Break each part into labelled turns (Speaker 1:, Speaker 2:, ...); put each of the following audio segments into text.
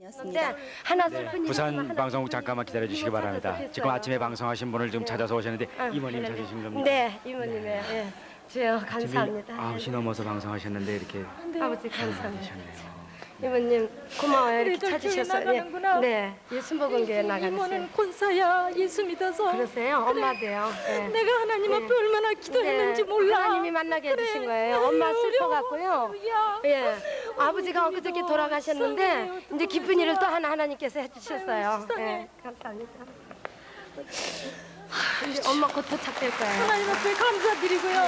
Speaker 1: 였습니다. 하나
Speaker 2: 네,
Speaker 1: 슬픈
Speaker 2: 부산
Speaker 1: 일이지만
Speaker 2: 방송국 잠깐만 기다려 주시기 바랍니다. 지금 아침에 방송하신 분을 좀 찾아서 오셨는데 이모님 찾으신 겁니까?
Speaker 1: 네, 이모님의 예. 주여 감사합니다.
Speaker 2: 9시 넘어서 방송하셨는데 이렇게
Speaker 1: 아버지 감사합니다.
Speaker 2: 계셨네요.
Speaker 1: 이모님 고마워요. 이렇게
Speaker 3: 우리들 교회
Speaker 1: 찾으셔서
Speaker 3: 나가는구나.
Speaker 1: 네, 예수복음교회 나가세요.
Speaker 3: 이모는 권사야 예수 믿어서.
Speaker 1: 그러세요? 엄마도요. 네.
Speaker 3: 내가 하나님 앞에 얼마나 기도했는지
Speaker 1: 네,
Speaker 3: 몰라.
Speaker 1: 하나님이 만나게 해주신 거예요. 엄마 슬퍼갖고요.
Speaker 3: 야.
Speaker 1: 예, 아버지가 엊그저께 돌아가셨는데 이제 기쁜 일을 또 하나님께서 해주셨어요. 예, 감사합니다. 이제 엄마 곧 도착될 거예요.
Speaker 3: 하나님 앞에 감사드리고요.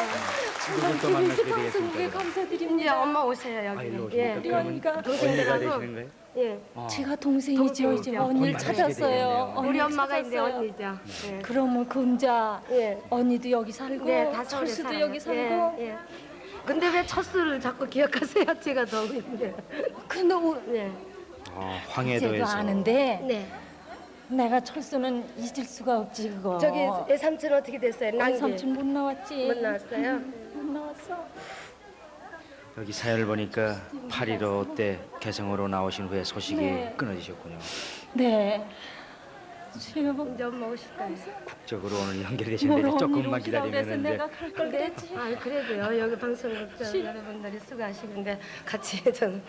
Speaker 2: 누굴 또 만나게
Speaker 3: 방송국에
Speaker 2: 되겠습니까?
Speaker 3: 감사드립니다.
Speaker 1: 이제 엄마 오세요
Speaker 2: 아,
Speaker 1: 여기.
Speaker 2: 일로 오십니까?
Speaker 1: 예,
Speaker 2: 그러면
Speaker 3: 언니가
Speaker 2: 언니가
Speaker 1: 동생들하고
Speaker 2: 되시는 거예요?
Speaker 1: 예.
Speaker 3: 제가 동생이죠. 이제
Speaker 1: 동생이죠.
Speaker 3: 언니를
Speaker 2: 곧
Speaker 3: 찾았어요.
Speaker 2: 되겠네요.
Speaker 1: 우리
Speaker 3: 언니를
Speaker 1: 엄마가 이제
Speaker 3: 찾았어요.
Speaker 1: 언니죠. 예.
Speaker 3: 그러면 금자
Speaker 1: 예.
Speaker 3: 언니도 여기 살고
Speaker 1: 네, 다 서울에
Speaker 3: 철수도
Speaker 1: 살아요.
Speaker 3: 여기 살고.
Speaker 1: 예, 예. 근데 왜 첫수를 자꾸 기억하세요? 제가 너무 있는데.
Speaker 3: 근데
Speaker 1: 네.
Speaker 3: 제가
Speaker 2: 황해도에서
Speaker 3: 아는데
Speaker 1: 네.
Speaker 3: 내가 철수는 잊을 수가 없지 그거.
Speaker 1: 저기 애삼촌 어떻게 됐어요? 난기
Speaker 3: 삼촌 못 나왔지.
Speaker 1: 못 나왔어요?
Speaker 3: 못 나왔어.
Speaker 2: 여기 사연을 보니까 8.15 때 개성으로 나오신 후에 소식이
Speaker 3: 네.
Speaker 2: 끊어지셨군요.
Speaker 3: 네. 제가
Speaker 1: 이제 엄마 오실 거예요.
Speaker 2: 국적으로 오늘 연결되시는데 조금만 기다리면 이제
Speaker 3: 내가 갈 걸
Speaker 1: 근데
Speaker 3: 그랬지.
Speaker 1: 아 그래도요 여기 방송국 여러분들이 수고하시는데 같이 좀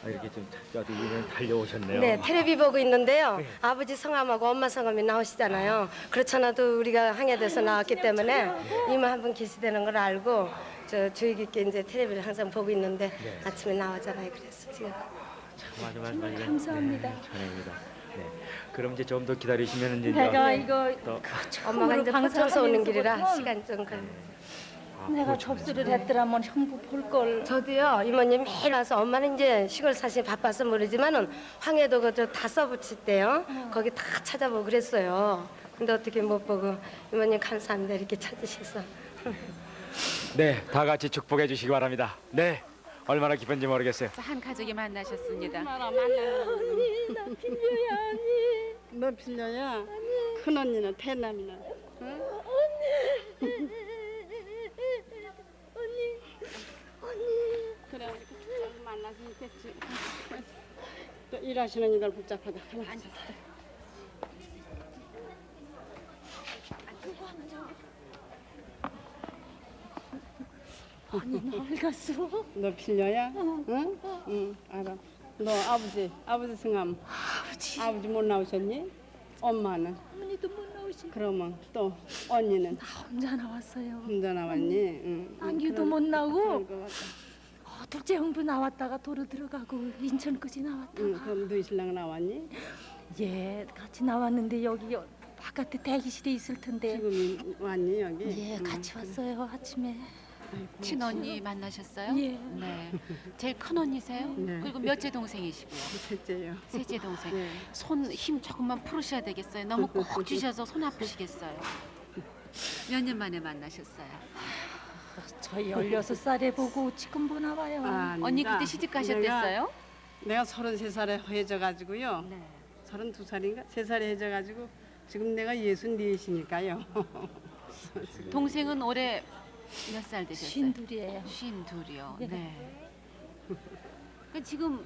Speaker 2: 이렇게 좀 어디 이면 달려오셨네요.
Speaker 1: 네, 텔레비 보고 있는데요. 아버지 성함하고 엄마 성함이 나오시잖아요. 그렇잖아도 우리가 항해돼서 나왔기 때문에 이모 한 분 계시다는 걸 알고 저 주의 깊게 이제 텔레비를 항상 보고 있는데 아침에 나오잖아요. 그래서 지금
Speaker 2: 맞아.
Speaker 3: 감사합니다.
Speaker 2: 네, 전입니다. 네. 그럼 이제 좀 더 기다리시면 이제
Speaker 3: 내가
Speaker 1: 네.
Speaker 3: 이거
Speaker 2: 또
Speaker 1: 엄마가 이제 포천에서 오는 길이라
Speaker 3: 방송하면서부터
Speaker 1: 시간 좀 걸려.
Speaker 3: 내가 접수를 했더라면 형부 볼 걸.
Speaker 1: 저도요 이모님 매일 와서 엄마는 이제 시골 사실 바빠서 모르지만은 황해도 그저 다 써붙일 때요 거기 다 찾아보고 그랬어요. 근데 어떻게 못 보고 이모님 감사합니다 이렇게 찾으셔서.
Speaker 2: 네, 다 같이 축복해 주시기 바랍니다. 네, 얼마나 기쁜지 모르겠어요.
Speaker 4: 한 가족이 만나셨습니다.
Speaker 3: 언니 나 빌려야 언니.
Speaker 5: 너 빌려야 큰 언니는 태남이나. 그래 이렇게 쭉 만나서 있겠지. 또 일하시는 이들 복잡하다.
Speaker 3: 언니 너 어디 갔어?
Speaker 5: 너 빌려야? 응? 응 알아. 너 아버지 성함. 아버지 못 나오셨니? 엄마는?
Speaker 3: 어머니도 못 나오시.
Speaker 5: 그러면 또 언니는
Speaker 3: 나 혼자 나왔어요.
Speaker 5: 혼자 나왔니? 응.
Speaker 3: 안기도 못 나오고
Speaker 5: 그럴 것 같아.
Speaker 3: 둘째 형부 나왔다가 도로 들어가고 인천까지 나왔다가.
Speaker 5: 응, 그럼 너희 신랑 나왔니?
Speaker 3: 예, 같이 나왔는데 여기 바깥에 대기실에 있을 텐데.
Speaker 5: 지금 왔니 여기?
Speaker 3: 예, 같이 왔어요 아침에.
Speaker 4: 친언니 만나셨어요?
Speaker 3: 예.
Speaker 4: 네. 제일 큰 언니세요?
Speaker 5: 네.
Speaker 4: 그리고 몇째 동생이시고요?
Speaker 5: 셋째요.
Speaker 4: 셋째 동생.
Speaker 5: 네.
Speaker 4: 손 힘 조금만 풀으셔야 되겠어요. 너무 꼭 쥐셔서 손 아프시겠어요. 몇 년 만에 만나셨어요?
Speaker 3: 저 16살에 보고 지금 보나 봐요.
Speaker 4: 언니 그때 시집 가셨댔어요?
Speaker 5: 내가 33살에 헤어져가지고요.
Speaker 4: 네.
Speaker 5: 32살인가? 3살에 헤어져가지고 지금 내가 64이니까요.
Speaker 4: 동생은 올해 몇 살 되셨어요?
Speaker 3: 쉰둘이에요.
Speaker 4: 52이요.
Speaker 3: 예.
Speaker 4: 네. 그 지금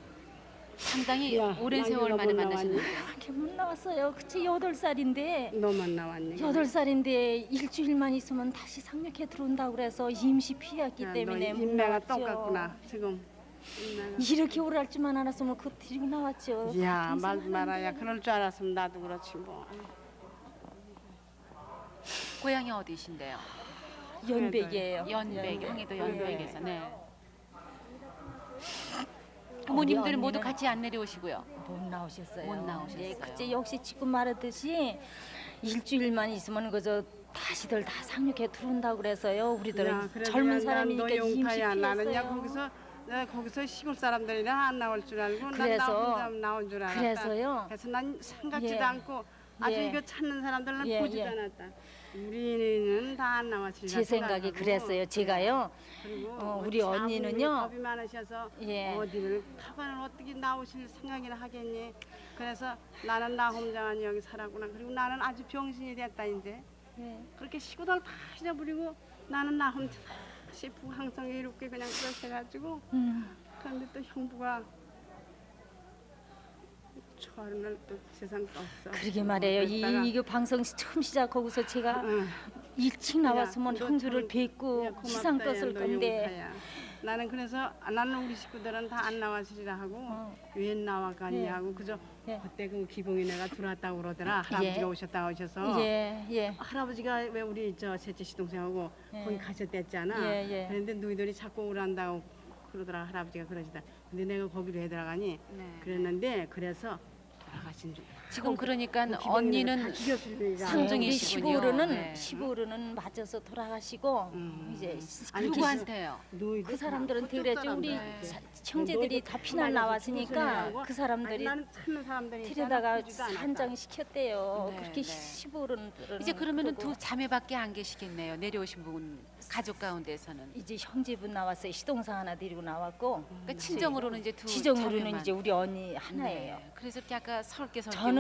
Speaker 4: 상당히
Speaker 5: 야,
Speaker 4: 오랜
Speaker 5: 양규가
Speaker 4: 세월 만에
Speaker 5: 못
Speaker 4: 만나셨는데
Speaker 3: 이렇게 못 나왔어요. 그치 8살인데
Speaker 5: 너만 나왔니?
Speaker 3: 8살인데 일주일만 있으면 다시 상륙해 들어온다고 그래서 임시 피했기
Speaker 5: 야,
Speaker 3: 때문에
Speaker 5: 너
Speaker 3: 못
Speaker 5: 인매가
Speaker 3: 나왔죠.
Speaker 5: 똑같구나. 지금 인매가.
Speaker 3: 이렇게 오래 할 줄만 알았으면 그 뒤로 나왔죠.
Speaker 5: 야, 말 말아야 그럴 줄 알았으면 나도 그렇지 뭐.
Speaker 4: 고향이 어디신데요?
Speaker 3: 연백이에요.
Speaker 4: 연백, 황해도 연백에서. 네.
Speaker 3: 우리
Speaker 4: 부모님들은 모두
Speaker 3: 언니는
Speaker 4: 같이 안 내려오시고요.
Speaker 3: 못 나오셨어요.
Speaker 4: 못 나오셨어요.
Speaker 3: 네, 그때 역시 지금 말하듯이 일주일만 있으면 그저 다시들 다 상륙해 들어온다고 그래서요. 우리들
Speaker 5: 야, 그래도
Speaker 3: 젊은
Speaker 5: 야,
Speaker 3: 사람이니까
Speaker 5: 너
Speaker 3: 임시
Speaker 5: 용타야. 나는 야
Speaker 3: 피했어요.
Speaker 5: 거기서 시골 사람들이랑 안 나올 줄 알고
Speaker 3: 그래서,
Speaker 5: 난 혼자 나온 줄 알았다.
Speaker 3: 그래서요.
Speaker 5: 그래서 난 생각지도
Speaker 3: 예.
Speaker 5: 않고 아주
Speaker 3: 예.
Speaker 5: 이거 찾는 사람들은
Speaker 3: 예,
Speaker 5: 보지도
Speaker 3: 예.
Speaker 5: 않았다. 우리는 다 안 나왔지.
Speaker 3: 제 생각이 그랬어요. 제가요.
Speaker 5: 그리고
Speaker 3: 우리
Speaker 5: 자부님이
Speaker 3: 언니는요.
Speaker 5: 겁이 많으셔서
Speaker 3: 예.
Speaker 5: 어디를 타고는 어떻게 나오실 생각이나 하겠니? 그래서 나는 나 혼자만 여기 살았구나. 그리고 나는 아주 병신이 됐다 이제.
Speaker 3: 네.
Speaker 5: 그렇게 시구들 다 잊어버리고 나는 나 혼자 싶고 항상 이롭게 그냥 그러셔가지고 그런데 또 형부가 어느 날또 세상 또 없어.
Speaker 3: 그러게 말이에요.
Speaker 5: 그랬다가
Speaker 3: 이거 방송 처음 시작하고서 제가
Speaker 5: 응.
Speaker 3: 일찍 나왔으면
Speaker 5: 야, 너
Speaker 3: 형주를
Speaker 5: 참-
Speaker 3: 뵙고
Speaker 5: 야, 고맙다,
Speaker 3: 시상
Speaker 5: 야,
Speaker 3: 떴을
Speaker 5: 너
Speaker 3: 건데
Speaker 5: 용사야. 나는 그래서 나는 우리 식구들은 다 안 나왔으리라 하고 왜 나와가니
Speaker 3: 예.
Speaker 5: 하고 그저
Speaker 3: 예.
Speaker 5: 그때 그 기봉이네가 들어왔다고 그러더라. 할아버지가
Speaker 3: 예.
Speaker 5: 오셨다 오셔서
Speaker 3: 예.
Speaker 5: 할아버지가 왜 우리 저 셋째 시동생하고
Speaker 3: 예.
Speaker 5: 거기 가셨댔잖아.
Speaker 3: 예.
Speaker 5: 그런데 너희들이 자꾸 오란다고 그러더라. 할아버지가 그러시다. 근데 내가 거기로 해들어가니
Speaker 4: 네.
Speaker 5: 그랬는데 그래서 돌아가신 줄.
Speaker 4: 지금 그러니까
Speaker 5: 그
Speaker 4: 언니는
Speaker 5: 죽였을
Speaker 4: 상중이시군요.
Speaker 3: 시부로는
Speaker 4: 네.
Speaker 3: 시부로는 맞아서 돌아가시고 이제
Speaker 5: 아니,
Speaker 4: 누구한테요?
Speaker 3: 그 사람들한테 그랬죠. 우리
Speaker 4: 네.
Speaker 3: 형제들이 다 피난 나왔으니까 그 사람들이
Speaker 5: 나는 찾는 사람들이
Speaker 3: 들여다가
Speaker 5: 보지도 않았다.
Speaker 3: 산장시켰대요.
Speaker 4: 네,
Speaker 3: 그렇게
Speaker 4: 네.
Speaker 3: 시부로들은
Speaker 4: 이제 그러면은
Speaker 3: 그러고
Speaker 4: 두 자매밖에 안 계시겠네요. 내려오신 분 가족 가운데서는.
Speaker 3: 이제 형제분 나왔어요. 시동생 하나 데리고 나왔고
Speaker 4: 그러니까 친정으로는 이제 두
Speaker 3: 지정으로는
Speaker 4: 자매만.
Speaker 3: 이제 우리 언니 하나예요.
Speaker 4: 네. 그래서 이렇게 아까 설계
Speaker 3: 저는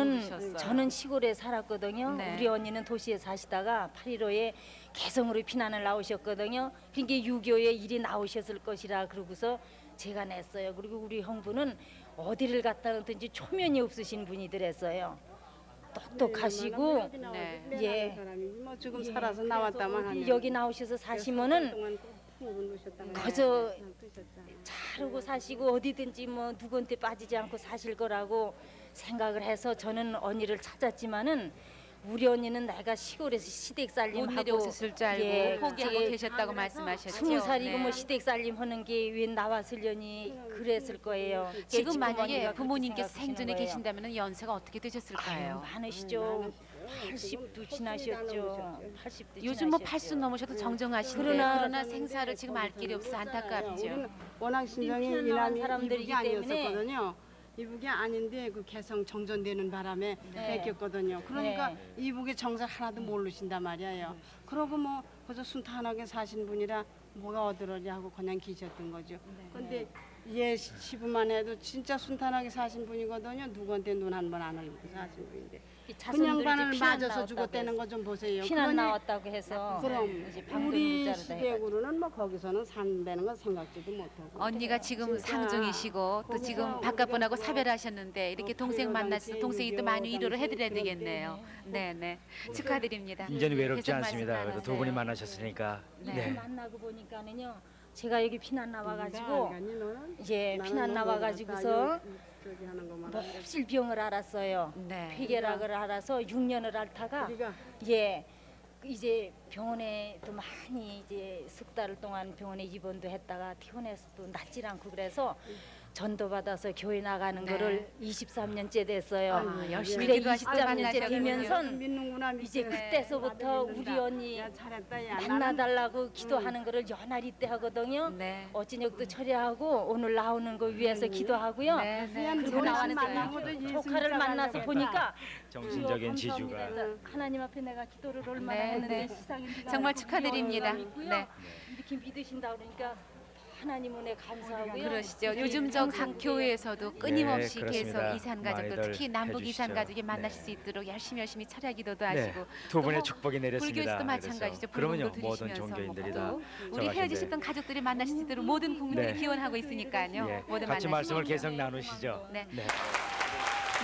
Speaker 3: 저는 시골에 살았거든요.
Speaker 4: 네.
Speaker 3: 우리 언니는 도시에 사시다가 8.15에 개성으로 피난을 나오셨거든요. 그러니까 6.25에 일이 나오셨을 것이라 그러고서 제가 냈어요. 그리고 우리 형부는 어디를 갔다 오든지 초면이 없으신 분이더랬어요. 똑똑하시고
Speaker 4: 네.
Speaker 3: 예.
Speaker 5: 뭐 지금 살아서 나왔다만 하면
Speaker 3: 여기 나오셔서 사시면은 거저 잘하고 사시고 어디든지 뭐 누구한테 빠지지 않고 사실 거라고 생각을 해서 저는 언니를 찾았지만은 우리 언니는 내가 시골에서 시댁
Speaker 4: 못
Speaker 3: 살림하고
Speaker 4: 내려오셨을 줄 알고
Speaker 3: 예,
Speaker 4: 포기하고
Speaker 3: 저기
Speaker 4: 계셨다고 말씀하셨죠.
Speaker 3: 20살이고
Speaker 4: 네.
Speaker 3: 뭐 시댁 살림 하는 게 왜 나왔으려니 그랬을 거예요.
Speaker 4: 지금 만약에
Speaker 3: 어머니가 그렇게
Speaker 4: 부모님께서
Speaker 3: 생각하시는
Speaker 4: 생전에
Speaker 3: 거예요.
Speaker 4: 계신다면 연세가 어떻게 되셨을까요?
Speaker 3: 많으시죠. 80도 지나셨죠. 80도
Speaker 4: 요즘 뭐
Speaker 3: 지나셨죠.
Speaker 4: 80 넘으셔도 정정하신데
Speaker 3: 그러나
Speaker 4: 그러나 생사를 지금 알 길이 없어 안타깝죠.
Speaker 5: 우리는 워낙 신정이
Speaker 3: 피난 나온
Speaker 5: 이남이
Speaker 3: 사람들이기
Speaker 5: 이북이
Speaker 3: 때문에
Speaker 5: 아니었었거든요. 이북이 아닌데 그 개성 정전되는 바람에
Speaker 3: 네.
Speaker 5: 뺏겼거든요. 그러니까
Speaker 3: 네.
Speaker 5: 이북의 정설 하나도 모르신단 말이에요. 그러고 뭐 그저 순탄하게 사신 분이라 뭐가 어드러리 하고 그냥 계셨던 거죠. 그런데 얘 시부만 해도 진짜 순탄하게 사신 분이거든요. 누구한테 눈 한 번 안 흘리고 사신 분인데
Speaker 3: 이
Speaker 5: 그냥
Speaker 3: 자손들이
Speaker 5: 반을
Speaker 3: 이제 피난
Speaker 5: 맞아서
Speaker 3: 나왔다고
Speaker 5: 죽었다는
Speaker 3: 해서.
Speaker 5: 거 좀 보세요.
Speaker 3: 피난
Speaker 5: 그러니
Speaker 3: 나왔다고 해서
Speaker 5: 그럼
Speaker 3: 이제 방금
Speaker 5: 우리
Speaker 3: 문자로 다 해가지고.
Speaker 5: 시댁으로는 뭐 거기서는 산다는 건 생각지도 못하고.
Speaker 4: 언니가 지금
Speaker 5: 진짜
Speaker 4: 상중이시고 또 지금
Speaker 5: 거기서
Speaker 4: 바깥분하고
Speaker 5: 우리가
Speaker 4: 사별하셨는데 이렇게 동생 만나서 동생이 또 많이 위로를 해드려야 되겠네요. 네네 축하드립니다.
Speaker 2: 인제는 외롭지
Speaker 4: 계속
Speaker 2: 않습니다.
Speaker 4: 말씀
Speaker 2: 그래도 두
Speaker 4: 나누세요.
Speaker 2: 분이 만나셨으니까.
Speaker 4: 네.
Speaker 2: 네.
Speaker 3: 만나고 보니까는요. 제가 여기 피난 나와가지고
Speaker 5: 아니, 너는?
Speaker 3: 예
Speaker 5: 나는
Speaker 3: 피난
Speaker 5: 뭐
Speaker 3: 나와가지고서
Speaker 5: 저기 하는 것만
Speaker 3: 몹실 병을 알았어요.
Speaker 4: 네.
Speaker 3: 폐결핵을 알아서 6년을 앓다가
Speaker 5: 우리가
Speaker 3: 예 이제 병원에 또 많이 이제 석 달 동안 병원에 입원도 했다가 퇴원해서 또 낫질 않고 그래서 전도 받아서 교회 나가는
Speaker 4: 네.
Speaker 3: 거를 23년째 됐어요.
Speaker 4: 아, 열심히
Speaker 3: 그래
Speaker 4: 기도하시고
Speaker 3: 23년째
Speaker 4: 만나셨군요.
Speaker 3: 되면선
Speaker 5: 믿는구나
Speaker 3: 이제
Speaker 5: 믿게.
Speaker 3: 그때서부터
Speaker 5: 나도
Speaker 3: 우리
Speaker 5: 믿는다.
Speaker 3: 언니
Speaker 5: 야, 잘했다. 야,
Speaker 3: 만나달라고 기도하는 거를 연하리 때 하거든요.
Speaker 4: 네.
Speaker 3: 어찌녁도 처리하고 오늘 나오는 거 위해서 기도하고요.
Speaker 4: 네, 네.
Speaker 5: 그냥
Speaker 3: 그리고 나와는
Speaker 5: 만나고도
Speaker 3: 또
Speaker 5: 예수
Speaker 3: 조카를
Speaker 5: 믿자고
Speaker 3: 만나서
Speaker 5: 하려고
Speaker 3: 보니까
Speaker 2: 정신적인
Speaker 3: 이거
Speaker 2: 지주가.
Speaker 3: 감사합니다. 하나님 앞에 내가 기도를 얼마나
Speaker 4: 네,
Speaker 3: 했는데
Speaker 4: 네.
Speaker 3: 시상이
Speaker 4: 정말 축하드립니다. 네.
Speaker 3: 이렇게 믿으신다 그러니까 하나님 은혜 감사하고요.
Speaker 4: 그러시죠.
Speaker 3: 이렇게
Speaker 4: 요즘 저 각
Speaker 3: 평생
Speaker 4: 교회에서도 끊임없이
Speaker 2: 네,
Speaker 4: 계속
Speaker 2: 그렇습니다.
Speaker 4: 이산 가족들
Speaker 2: 많이들
Speaker 4: 특히 남북 이산
Speaker 2: 해주시죠.
Speaker 4: 가족이 만나실
Speaker 2: 네.
Speaker 4: 수 있도록 열심히 차려 기도도
Speaker 2: 네,
Speaker 4: 하시고
Speaker 2: 두 분의
Speaker 4: 또
Speaker 2: 축복이 내렸습니다.
Speaker 4: 불교에서도
Speaker 2: 그래서
Speaker 4: 마찬가지죠.
Speaker 2: 그러면요,
Speaker 4: 불금도
Speaker 2: 모든
Speaker 4: 드리시면서
Speaker 2: 종교인들이
Speaker 4: 뭐
Speaker 2: 다
Speaker 4: 또 우리
Speaker 2: 정하신데.
Speaker 4: 헤어지셨던 가족들이 만나실 수 있도록 모든 국민들이
Speaker 2: 네.
Speaker 4: 기원하고 있으니까요.
Speaker 2: 예,
Speaker 4: 모두
Speaker 2: 같이
Speaker 4: 만나시고.
Speaker 2: 말씀을 계속 나누시죠.
Speaker 4: 네.
Speaker 2: 네.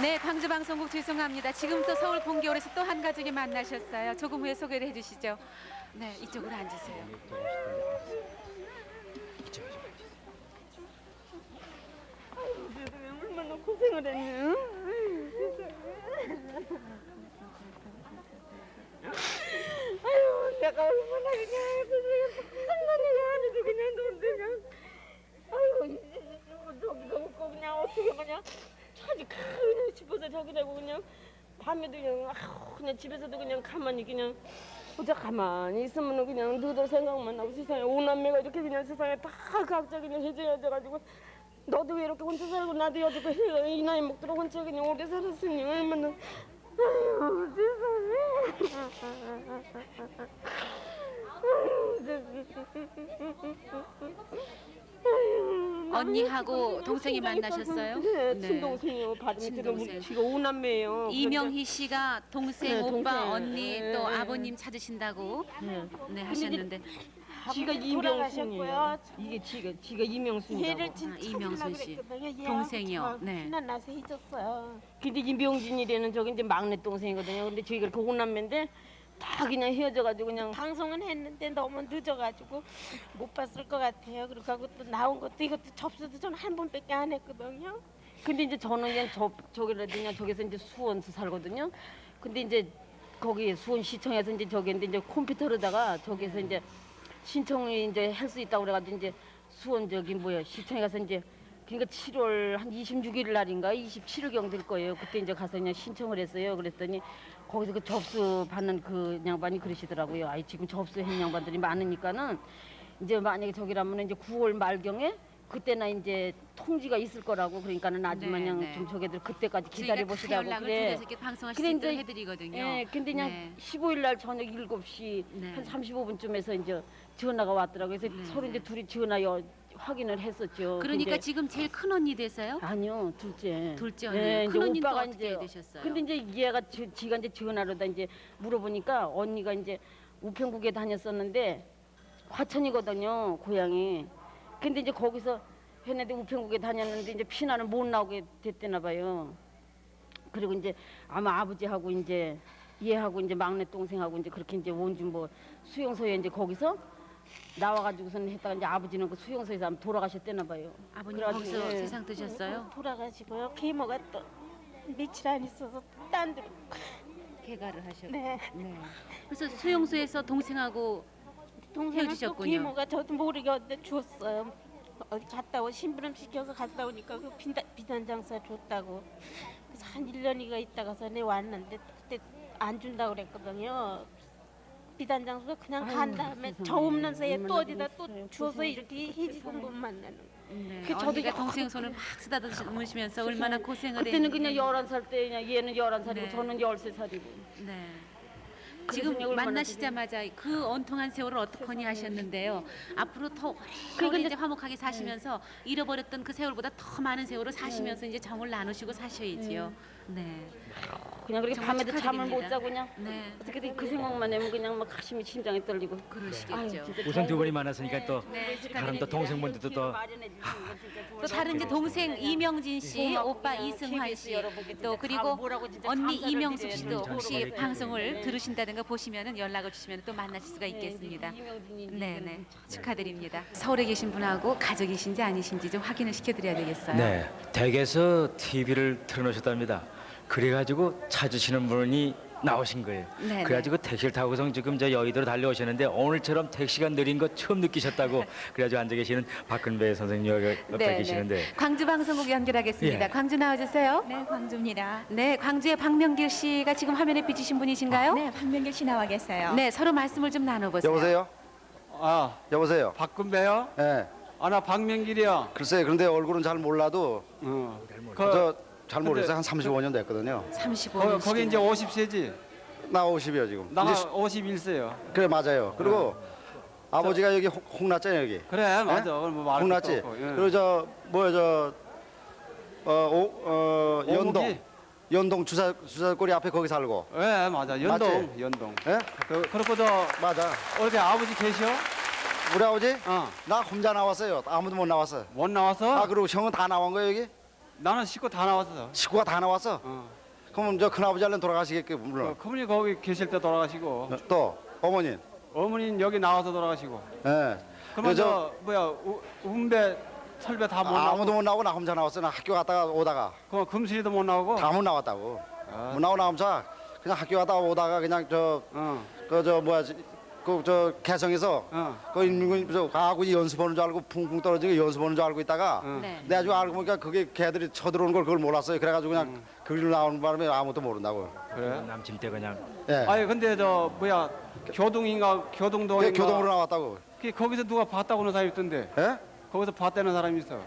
Speaker 4: 네, 광주방송국 죄송합니다. 지금 또 서울 본교에서 또 한 가족이 만나셨어요. 조금 후에 소개를 해주시죠. 네, 이쪽으로 앉으세요.
Speaker 1: 얼마나 고생을 했니? 아유, 내가 얼마나 그냥 한나니가 아니도 그냥 놀더냐. 아이고, 저기가 없고 그냥 어떻게 그냥 차지 그냥 싶어서 저기 되고 그냥 밤에도 그냥 그냥 집에서도 그냥 가만히 그냥 어제 가만히 있으면 그냥 너들 생각만 나고 세상에 오남매가 이렇게 그냥 세상에 다 각자 그냥 해져가지고 너도 왜 이렇게 혼자 살고 나도 여지껏 이 나이 먹도록 혼자 그냥 오래 살았으니 얼마나 아유
Speaker 4: 언니하고 동생이 만나셨어요?
Speaker 1: 네,
Speaker 4: 네.
Speaker 1: 친동생이요. 바로 밑에
Speaker 4: 친동생.
Speaker 1: 지가 오남매예요.
Speaker 4: 이명희 씨가 동생,
Speaker 1: 네,
Speaker 4: 오빠,
Speaker 1: 동생.
Speaker 4: 언니
Speaker 1: 네,
Speaker 4: 또
Speaker 1: 네.
Speaker 4: 아버님 찾으신다고 네, 하셨는데
Speaker 5: 지가 이명순이에요. 이게 지가 이명순이라고.
Speaker 6: 얘를 진짜
Speaker 4: 이명순 씨.
Speaker 6: 그랬거든요.
Speaker 4: 동생이요. 네.
Speaker 6: 피난 나서 잊었어요.
Speaker 5: 근데 이명진이라는 저기 이제 막내 동생이거든요. 근데 저희가 이렇게 혼남매인데 다 그냥 헤어져가지고 그냥
Speaker 6: 방송은 했는데 너무 늦어가지고 못 봤을 것 같아요. 그리고 또 나온 것도 이것도 접수도 전 한 번밖에 안 했거든요.
Speaker 5: 근데 이제 저는 그냥 저기라도 그냥 저기서 이제 수원서 살거든요. 근데 이제 거기 수원시청에서 이제 저기인데 이제 컴퓨터로다가 저기서 이제 신청이 이제 할 수 있다고 그래가지고 이제 수원 저기 뭐야 시청에 가서 이제 그러니까 7월 한 26일 날인가 27일경 될 거예요. 그때 이제 가서 그냥 신청을 했어요. 그랬더니 거기서 그 접수 받는 그 양반이 그러시더라고요. 아이 지금 접수한 양반들이 많으니까는 이제 만약에 저기라면 이제 9월 말경에 그때나 이제 통지가 있을 거라고 그러니까는 아줌마냥
Speaker 4: 네, 네.
Speaker 5: 좀 저기들 그때까지
Speaker 4: 저희가
Speaker 5: 기다려 보시라고
Speaker 4: 연락을
Speaker 5: 그래.
Speaker 4: 통해서 이렇게 방송할 수
Speaker 5: 그래,
Speaker 4: 있도록
Speaker 5: 이제-
Speaker 4: 해드리거든요.
Speaker 5: 예, 근데 그냥
Speaker 4: 네.
Speaker 5: 15일 날 저녁 7시
Speaker 4: 네.
Speaker 5: 한 35분쯤에서 이제 전화가 왔더라고요. 그래서
Speaker 4: 네,
Speaker 5: 서로 이제 둘이 전화 확인을 했었죠.
Speaker 4: 그러니까
Speaker 5: 근데
Speaker 4: 지금 제일 큰 언니 되세요?
Speaker 5: 아니요, 둘째.
Speaker 4: 둘째 언니.
Speaker 5: 예,
Speaker 4: 큰
Speaker 5: 이제
Speaker 4: 언니는
Speaker 5: 오빠가
Speaker 4: 어떻게
Speaker 5: 이제
Speaker 4: 되셨어요?
Speaker 5: 근데 이제 얘가 지가 이제 전화로다 이제 물어보니까 언니가 이제 우편국에 다녔었는데 화천이거든요, 고향이. 근데 이제 거기서 했는데 우편국에 다녔는데 이제 피난을 못 나오게 됐대나 봐요. 그리고 이제 아마 아버지하고 이제 얘하고 이제 막내 동생하고 이제 그렇게 이제 원주 뭐 수용소에 이제 거기서 나와가지고서는 했다가 이제 아버지는 그 수용소에서 아마 돌아가셨대나 봐요.
Speaker 4: 아버님
Speaker 5: 그래가지고,
Speaker 4: 거기서
Speaker 5: 예.
Speaker 4: 세상 뜨셨어요?
Speaker 6: 돌아가시고요. 계모가 또 며칠 안 있어서 딴 데로.
Speaker 4: 개가를 하셨고.
Speaker 6: 네.
Speaker 4: 네. 그래서 수용소에서 동생하고
Speaker 6: 동생은 또
Speaker 4: 헤어지셨군요.
Speaker 6: 계모가 저도 모르게 어디 줬어요. 어디 갔다 오 심부름 시켜서 갔다 오니까 그 비단 장사 줬다고. 그래서 한 1년이가 있다가서 내 왔는데 그때 안 준다고 그랬거든요. 비단 장수가 그냥 간 다음에 저 없는 사이에 또 어디다 또 줘서 이렇게 해지고 못 만나는.
Speaker 4: 네.
Speaker 5: 그 저도
Speaker 4: 언니가
Speaker 5: 이거-
Speaker 4: 동생 손을 막 쓰다듬으시면서 얼마나 고생을
Speaker 5: 그때는
Speaker 4: 했는지.
Speaker 5: 그냥 11살 때 그냥 얘는 11살이고
Speaker 4: 네.
Speaker 5: 저는 13살이고.
Speaker 4: 네.
Speaker 5: 그래서
Speaker 4: 지금
Speaker 5: 그냥 얼마나
Speaker 4: 만나시자마자 그 언통한 세월을 어떡하니 하셨는데요. 앞으로 더
Speaker 5: 그러니까
Speaker 4: 오래
Speaker 5: 이제-
Speaker 4: 이제 화목하게 사시면서 잃어버렸던 그 세월보다 더 많은 세월을 사시면서 이제 정을 나누시고 사셔야지요. 네.
Speaker 5: 그냥 그렇게
Speaker 4: 정말
Speaker 5: 밤에도 잠을 못
Speaker 4: 축하드립니다.
Speaker 5: 자고 그냥
Speaker 4: 네.
Speaker 5: 어떻게든 그 생각만 하면 그냥 막 가슴이 심장이 떨리고.
Speaker 4: 그러시겠죠.
Speaker 5: 아유, 진짜
Speaker 2: 우선 두 분이 만났으니까 또
Speaker 4: 네,
Speaker 2: 다른 또 동생분들도 또
Speaker 4: 또 다른 이제 동생 이명진 씨,
Speaker 5: 고맙고
Speaker 4: 오빠
Speaker 5: 그냥
Speaker 4: 이승환
Speaker 5: KBS
Speaker 4: 씨,
Speaker 5: 여러분께
Speaker 4: 또
Speaker 5: 진짜
Speaker 4: 그리고
Speaker 5: 뭐라고 진짜
Speaker 4: 언니
Speaker 5: 감사를
Speaker 4: 이명숙
Speaker 5: 드려야
Speaker 4: 씨도
Speaker 2: 되는지
Speaker 4: 혹시
Speaker 2: 모르겠어요.
Speaker 4: 방송을
Speaker 5: 네.
Speaker 4: 들으신다든가 보시면은 연락을 주시면 또 만나실 수가 있겠습니다.
Speaker 5: 이명진이
Speaker 4: 네네 축하드립니다. 서울에 계신 분하고 가족이신지 아니신지 좀 확인을 시켜드려야 되겠어요.
Speaker 2: 네, 댁에서 TV를 틀어놓으셨답니다. 그래가지고 찾으시는 분이 나오신 거예요.
Speaker 4: 네네.
Speaker 2: 그래가지고 택시를 타고서 지금 저 여의도로 달려오셨는데 오늘처럼 택시가 느린 거 처음 느끼셨다고 그래가지고 앉아 계시는 박근배 선생님 여기 옆에 계시는데
Speaker 4: 광주 방송국 연결하겠습니다.
Speaker 2: 예.
Speaker 4: 광주 나와주세요.
Speaker 7: 네, 광주입니다.
Speaker 4: 네, 광주의 박명길 씨가 지금 화면에 비치신 분이신가요?
Speaker 7: 네, 박명길 씨 나와 계세요.
Speaker 4: 네, 서로 말씀을 좀 나눠보세요.
Speaker 8: 여보세요?
Speaker 9: 아,
Speaker 8: 여보세요?
Speaker 9: 박근배요?
Speaker 8: 예.
Speaker 9: 아, 나 박명길이야.
Speaker 8: 글쎄, 그런데 얼굴은 잘 몰라도
Speaker 9: 그,
Speaker 8: 잘 모르겠어요. 한 35년 됐거든요.
Speaker 4: 35년.
Speaker 9: 거기 이제 50세지.
Speaker 8: 나 50이요 지금.
Speaker 9: 나
Speaker 8: 이제
Speaker 9: 51세요.
Speaker 8: 그래 맞아요. 그리고 아버지가 여기 홍났잖아요 여기.
Speaker 9: 그래, 맞아. 그럼 뭐 말할
Speaker 8: 홍났지.
Speaker 9: 것도 없고, 예.
Speaker 8: 그리고 저 뭐야
Speaker 9: 오목이?
Speaker 8: 연동 주사거리 앞에 거기 살고.
Speaker 9: 예, 맞아. 연동,
Speaker 8: 맞지?
Speaker 9: 연동.
Speaker 8: 예?
Speaker 9: 그렇고 저
Speaker 8: 맞아.
Speaker 9: 어디 아버지 계셔?
Speaker 8: 우리 아버지?
Speaker 9: 어.
Speaker 8: 나 혼자 나왔어요. 아무도 못 나왔어.
Speaker 9: 못 나와서?
Speaker 8: 아 그리고 형은 다 나온 거예요 여기?
Speaker 9: 나는 식구 다 나왔어.
Speaker 8: 식구가 다 나왔어.
Speaker 9: 어.
Speaker 8: 그럼 저 큰아버지 할래 돌아가시겠게 물론.
Speaker 9: 그분이 거기 계실 때 돌아가시고
Speaker 8: 또 어머니.
Speaker 9: 어머니는 여기 나와서 돌아가시고.
Speaker 8: 예.
Speaker 9: 그러면
Speaker 8: 저-
Speaker 9: 저 뭐야 운배 설배 다 못 나오고.
Speaker 8: 아무도 못 나오고 나 혼자 나왔어. 나 학교 갔다가 오다가
Speaker 9: 그럼 금슬이도 못 나오고.
Speaker 8: 다 못 나왔다고.
Speaker 9: 아.
Speaker 8: 못 나오고 나면서 그냥 학교 갔다가 오다가 그냥
Speaker 9: 어.
Speaker 8: 그 개성에서
Speaker 9: 어.
Speaker 8: 그 인민군 저 가고 연습하는 줄 알고 붕붕 떨어지고 연습하는 줄 알고 있다가
Speaker 9: 어.
Speaker 4: 네.
Speaker 8: 내가 좀 알고 보니까 그게 걔들이 쳐들어오는 걸 그걸 몰랐어요. 그래가지고 그냥 그 길로 나오는 바람에 아무것도 모른다고.
Speaker 9: 그래?
Speaker 2: 남친 때 그냥
Speaker 8: 예.
Speaker 9: 아니 근데 저 뭐야 교동인가 교동동인가
Speaker 8: 그게 교동으로 나왔다고.
Speaker 9: 거기서 누가 봤다고 하는 사람이 있던데
Speaker 8: 예?
Speaker 9: 거기서 봤다는 사람이 있어.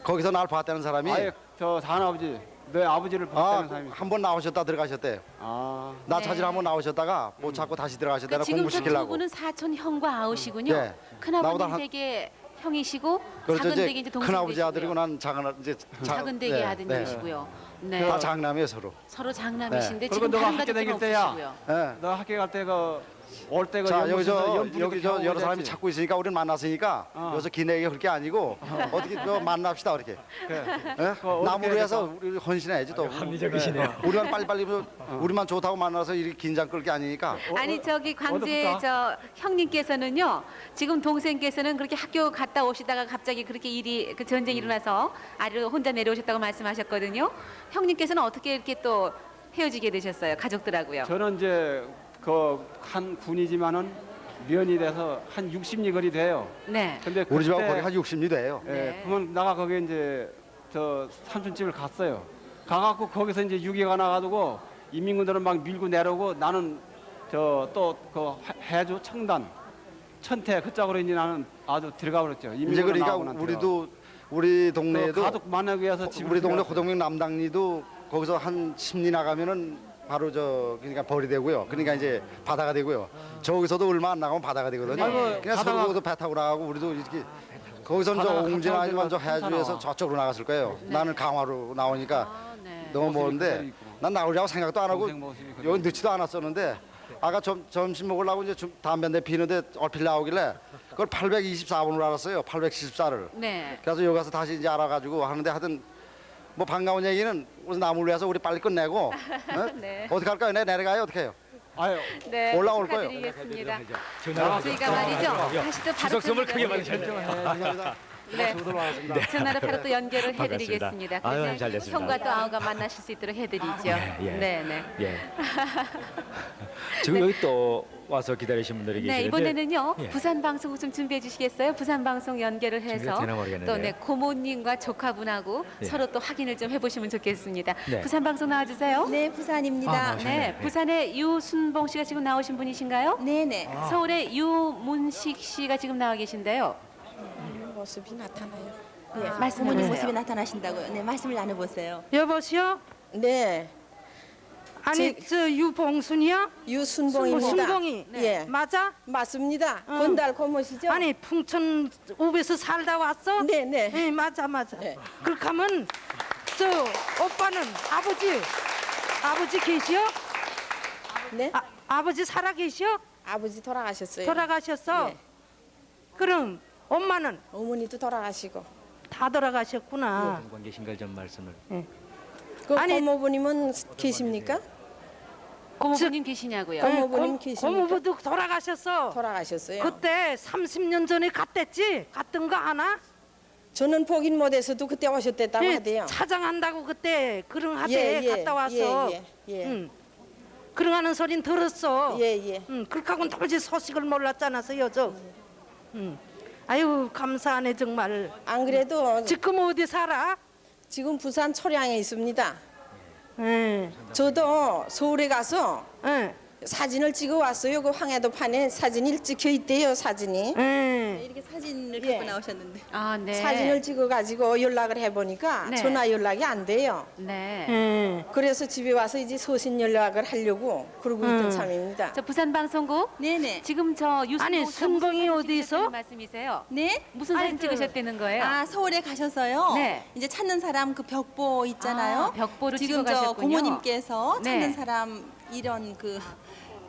Speaker 8: 거기서 날 봤다는 사람이
Speaker 9: 아예 저 사나버지 내 아버지를 봤다는 사람이 있어.
Speaker 8: 한 번 나오셨다 들어가셨대.
Speaker 9: 아
Speaker 8: 나
Speaker 4: 네.
Speaker 8: 찾으러 한번 나오셨다가 못 찾고 다시 들어가셨대.
Speaker 4: 그러니까
Speaker 8: 나
Speaker 4: 지금 저 두
Speaker 8: 공부시키려고.
Speaker 4: 분은 사촌 형과 아우시군요.
Speaker 8: 예.
Speaker 4: 큰아버님
Speaker 8: 나보다 한-
Speaker 4: 댁의 형이시고
Speaker 8: 그렇죠.
Speaker 4: 작은 댁의
Speaker 8: 이제
Speaker 4: 이제 동생
Speaker 8: 큰아버지
Speaker 4: 되시고요.
Speaker 8: 아들이고 난
Speaker 4: 작은 댁의
Speaker 8: 네,
Speaker 4: 아드님이시고요. 네.
Speaker 8: 다 장남이에요 서로.
Speaker 4: 서로 장남이신데
Speaker 9: 그리고
Speaker 4: 지금
Speaker 9: 너가
Speaker 4: 다른
Speaker 9: 학교
Speaker 4: 가족들은
Speaker 9: 다닐 때야.
Speaker 4: 없으시고요.
Speaker 8: 예.
Speaker 9: 너 학교 갈 때 그 올 때가
Speaker 8: 자 여기
Speaker 9: 연분이
Speaker 8: 저 여러 사람이 찾고 있으니까 우리는 만났으니까 여기서 기내기가 그렇게 아니고 어떻게 저 만납시다 이렇게.
Speaker 9: 그래.
Speaker 8: 예?
Speaker 9: 어떻게
Speaker 8: 나무로
Speaker 9: 해야
Speaker 8: 해서 우리 헌신해야지 또.
Speaker 2: 합리적이시네요.
Speaker 8: 우리만 빨리빨리 우리만 좋다고 만나서 이렇게 긴장 끌 게 아니니까.
Speaker 4: 아니 저기 광주의
Speaker 9: 어디부터?
Speaker 4: 저 형님께서는요. 지금 동생께서는 그렇게 학교 갔다 오시다가 갑자기 그렇게 일이 그 전쟁이 일어나서 아래로 혼자 내려오셨다고 말씀하셨거든요. 형님께서는 어떻게 이렇게 또 헤어지게 되셨어요? 가족들하고요.
Speaker 9: 저는 이제 그 한 군이지만은 면이 돼서 한 60리 거리 돼요.
Speaker 4: 네.
Speaker 9: 근데
Speaker 8: 우리 집하고
Speaker 9: 그때,
Speaker 8: 거리 한 60리 돼요.
Speaker 9: 예,
Speaker 4: 네.
Speaker 9: 그러면 나가 거기 이제 저 삼촌집을 갔어요. 가갖고 거기서 이제 유기가 나가지고 인민군들은 막 밀고 내려오고 나는 저 또 그 해주 청단 천태 그쪽으로 이제 나는 아주 들어가 버렸죠.
Speaker 8: 이제
Speaker 9: 인민군
Speaker 8: 그러니까
Speaker 9: 나오고 난
Speaker 8: 우리도 우리
Speaker 9: 뒤로.
Speaker 8: 동네에도
Speaker 9: 가족 만나기 위해서 집을
Speaker 8: 우리 동네
Speaker 9: 들어갔어요.
Speaker 8: 호동면 남당리도 거기서 한 10리 나가면은 바로 저 그러니까 벌이 되고요. 그러니까 이제 바다가 되고요. 저기서도 얼마 안 나가면 바다가 되거든요.
Speaker 9: 아이고,
Speaker 8: 그냥
Speaker 9: 바다가-
Speaker 8: 서로 거기서 배 타고 나가고 우리도 이렇게 거기서 저
Speaker 9: 바다가
Speaker 8: 옹진 아니면 저
Speaker 9: 한참
Speaker 8: 해주에서
Speaker 9: 나와.
Speaker 8: 저쪽으로 나갔을 거예요. 나는 강화로 나오니까
Speaker 4: 네.
Speaker 8: 너무
Speaker 9: 모습이
Speaker 8: 먼데
Speaker 9: 그대로 있고.
Speaker 8: 난 나오려고 생각도 안 하고
Speaker 9: 동생 모습이 그대로
Speaker 8: 여기 늦지도 않았었는데 아까 점심 먹으려고 이제 담배 내 피는데 얼핏 나오길래 그걸 824번으로 알았어요. 874를.
Speaker 4: 네.
Speaker 8: 그래서 여기 가서 다시 이제 알아가지고 하는데 하여튼 뭐 반가운 얘기는 우리 나무를 위해서 우리 빨리 끝내고 어?
Speaker 4: 네.
Speaker 8: 어떻게 할까요? 내려가요? 어떻게 해요?
Speaker 9: 아유,
Speaker 4: 네.
Speaker 8: 올라올 거예요.
Speaker 4: 축하드리겠습니다.
Speaker 2: 전화
Speaker 4: 저희가 말이죠. 다시 또 바로
Speaker 2: 추석 선물 크게
Speaker 4: 연결을
Speaker 2: 받으셨죠?
Speaker 8: 감사합니다.
Speaker 4: 네. 전화로 바로 또 연결을
Speaker 2: 반갑습니다.
Speaker 4: 해드리겠습니다.
Speaker 2: 아유,
Speaker 4: 그래서
Speaker 2: 잘 됐습니다.
Speaker 4: 형과 또 아우가 만나실 수 있도록 해드리죠.
Speaker 2: 예.
Speaker 4: 네, 네.
Speaker 2: 예. 지금 여기 또 와서 기다리신 분들이 계시는데
Speaker 4: 네, 이번에는요.
Speaker 2: 예.
Speaker 4: 부산 방송 좀 준비해 주시겠어요? 부산 방송 연결을 해서
Speaker 2: 준비가 되나 모르겠는데요.
Speaker 4: 또 네, 고모님과 조카분하고
Speaker 2: 예.
Speaker 4: 서로 또 확인을 좀 해보시면 좋겠습니다.
Speaker 2: 네.
Speaker 4: 부산 방송 나와주세요.
Speaker 7: 네, 부산입니다.
Speaker 2: 아,
Speaker 4: 네,
Speaker 2: 네.
Speaker 4: 부산의 유순봉 씨가 지금 나오신 분이신가요?
Speaker 7: 네네.
Speaker 4: 서울의 유문식 씨가 지금 나와 계신데요.
Speaker 5: 모습이 나타나요.
Speaker 7: 네,
Speaker 4: 말씀해
Speaker 7: 부모님
Speaker 4: 보세요.
Speaker 7: 모습이 나타나신다고요. 네, 말씀을 나눠보세요.
Speaker 1: 여보시오?
Speaker 5: 네,
Speaker 1: 아니 저 유봉순이야?
Speaker 5: 유순봉입니다.
Speaker 1: 순봉이.
Speaker 5: 예,
Speaker 1: 맞아?
Speaker 5: 맞습니다.
Speaker 1: 응.
Speaker 5: 건달 고모시죠?
Speaker 1: 아니 풍천 읍에서 살다 왔어?
Speaker 5: 네, 네.
Speaker 1: 네, 맞아.
Speaker 5: 네.
Speaker 1: 그렇게 하면 저 오빠는 아버지 계시오?
Speaker 5: 네,
Speaker 1: 아버지 살아 계시오?
Speaker 5: 아버지 돌아가셨어요.
Speaker 1: 돌아가셨어?
Speaker 5: 네.
Speaker 1: 그럼 엄마는
Speaker 5: 어머니도 돌아가시고.
Speaker 1: 다 돌아가셨구나.
Speaker 2: 어떤 관계신가 좀 말씀을.
Speaker 5: 그
Speaker 1: 아니-
Speaker 5: 고모부님은 계십니까?
Speaker 4: 고모부님 계시냐고요?
Speaker 5: 고모부님 계십니까?
Speaker 1: 고모부도 돌아가셨어.
Speaker 5: 돌아가셨어요.
Speaker 1: 그때 30년 전에 갔댔지? 갔던 거 아나?
Speaker 5: 저는 보긴 못해서도 그때 오셨댔다고
Speaker 1: 예,
Speaker 5: 하대요.
Speaker 1: 차장한다고 그때 그런 하대 갔다 와서
Speaker 5: 예.
Speaker 1: 응. 그런 하는 소린 들었어.
Speaker 5: 예.
Speaker 1: 응, 그렇게 하고는 도무지 소식을 몰랐잖아서 여저. 응. 아유 감사하네 정말.
Speaker 5: 안 그래도
Speaker 1: 지금 어디 살아?
Speaker 5: 지금 부산 초량에 있습니다.
Speaker 1: 응.
Speaker 5: 저도 서울에 가서
Speaker 1: 응.
Speaker 5: 사진을 찍어 왔어요. 그 황해도판에 사진이 찍혀 있대요. 사진이.
Speaker 1: 응.
Speaker 7: 이렇게 사진을
Speaker 5: 예.
Speaker 7: 갖고 나오셨는데.
Speaker 4: 아, 네.
Speaker 5: 사진을 찍어 가지고 연락을 해보니까
Speaker 4: 네.
Speaker 5: 전화 연락이 안 돼요.
Speaker 4: 네.
Speaker 1: 응.
Speaker 5: 그래서 집에 와서 이제 소신 연락을 하려고 그러고 있던 참입니다.
Speaker 4: 저 부산 방송국
Speaker 7: 네네.
Speaker 4: 지금 저 유순봉
Speaker 1: 아니, 순봉이 어디 있어?
Speaker 4: 말씀이세요?
Speaker 7: 네?
Speaker 4: 무슨
Speaker 1: 아니,
Speaker 4: 사진
Speaker 1: 그-
Speaker 4: 찍으셨다는 거예요?
Speaker 7: 아, 서울에 가셔서요.
Speaker 4: 네.
Speaker 7: 이제 찾는 사람 그 벽보 있잖아요.
Speaker 4: 아, 벽보를
Speaker 7: 지금
Speaker 4: 찍어
Speaker 7: 저
Speaker 4: 가셨군요.
Speaker 7: 고모님께서
Speaker 4: 네.
Speaker 7: 찾는 사람 이런 그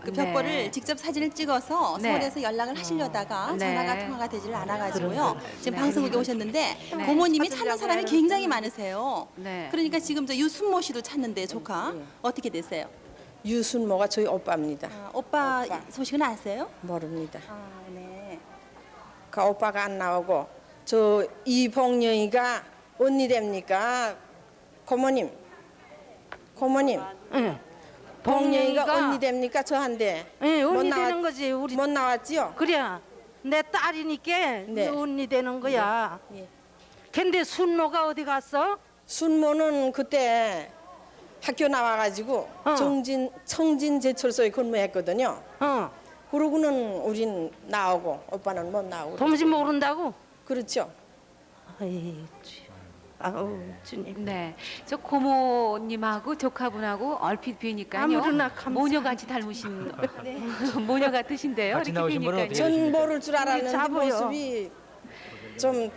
Speaker 4: 네.
Speaker 7: 벽보를 직접 사진을 찍어서
Speaker 4: 네.
Speaker 7: 서울에서 연락을 하시려다가
Speaker 4: 네.
Speaker 7: 전화가 통화가 되질 않아가지고요. 지금
Speaker 4: 네.
Speaker 7: 방송국에 오셨는데
Speaker 4: 네.
Speaker 7: 고모님이 찾는 사람이 굉장히 많으세요.
Speaker 4: 네.
Speaker 7: 그러니까 지금 저 유순모 씨도 찾는데 조카
Speaker 5: 네.
Speaker 7: 어떻게 되세요?
Speaker 5: 유순모가 저희 오빠입니다.
Speaker 7: 아, 오빠 소식은 아세요?
Speaker 5: 모릅니다.
Speaker 7: 아, 네.
Speaker 5: 그 오빠가 안 나오고 저 이봉영이가 언니 됩니까? 고모님.
Speaker 1: 응.
Speaker 5: 봉영이가
Speaker 1: 봉영이가-
Speaker 5: 언니 됩니까? 저한테.
Speaker 1: 응,
Speaker 5: 못
Speaker 1: 언니
Speaker 5: 나왔-
Speaker 1: 되는 거지 우리.
Speaker 5: 못 나왔지요?
Speaker 1: 그래. 내 딸이니까
Speaker 5: 네.
Speaker 1: 언니 되는 거야.
Speaker 5: 예.
Speaker 1: 근데 순노가 어디 갔어?
Speaker 5: 순모는 그때 학교 나와가지고
Speaker 1: 어.
Speaker 5: 청진 제철소에 근무했거든요.
Speaker 1: 어.
Speaker 5: 그러고는 우린 나오고 오빠는 못 나오고.
Speaker 1: 도무지 모른다고?
Speaker 5: 그렇죠.
Speaker 1: 아이, 아우 주님.
Speaker 4: 네, 저 고모님하고 조카분하고 얼핏 뵈니까요.
Speaker 1: 아무렇나 감사-
Speaker 4: 모녀같이 닮으신 모녀 같으신데요.
Speaker 2: 같이
Speaker 4: 이렇게
Speaker 2: 나오신 분은
Speaker 4: 뵈니까요.
Speaker 2: 어떻게
Speaker 5: 전 모를 줄 알았는데
Speaker 1: 잡아요.
Speaker 5: 모습이 좀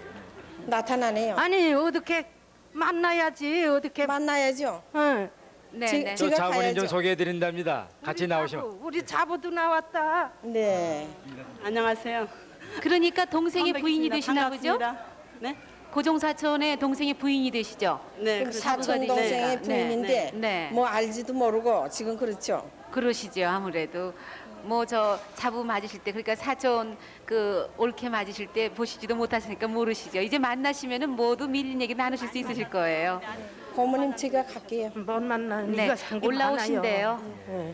Speaker 5: 나타나네요.
Speaker 1: 아니 어떻게 만나야지 어떻게
Speaker 5: 만나야죠.
Speaker 1: 응.
Speaker 4: 네,
Speaker 10: 지-
Speaker 4: 네.
Speaker 2: 저
Speaker 10: 제가
Speaker 2: 자부님 좀
Speaker 10: 가야죠.
Speaker 2: 소개해 드린답니다. 같이 나오시면.
Speaker 6: 우리 자부도 나왔다.
Speaker 10: 네.
Speaker 5: 안녕하세요.
Speaker 4: 그러니까 동생의 부인이 되시나 보죠?
Speaker 5: 반갑습니다. 네?
Speaker 4: 고종 사촌의 동생의 부인이 되시죠?
Speaker 5: 네.
Speaker 10: 그럼
Speaker 5: 그렇죠.
Speaker 10: 사촌
Speaker 4: 되니까.
Speaker 10: 동생의
Speaker 4: 네,
Speaker 10: 부인인데
Speaker 4: 네.
Speaker 10: 뭐 알지도 모르고 지금 그렇죠.
Speaker 4: 그러시죠. 아무래도 뭐 저 자부 맞으실 때 그러니까 사촌 그 올케 맞으실 때 보시지도 못하시니까 모르시죠. 이제 만나시면은 모두 밀린 얘기 나누실 수 있으실 거예요.
Speaker 10: 고모님 제가 갈게요.
Speaker 6: 못 만나.
Speaker 4: 네,
Speaker 6: 네가 산게
Speaker 4: 올라오신대요.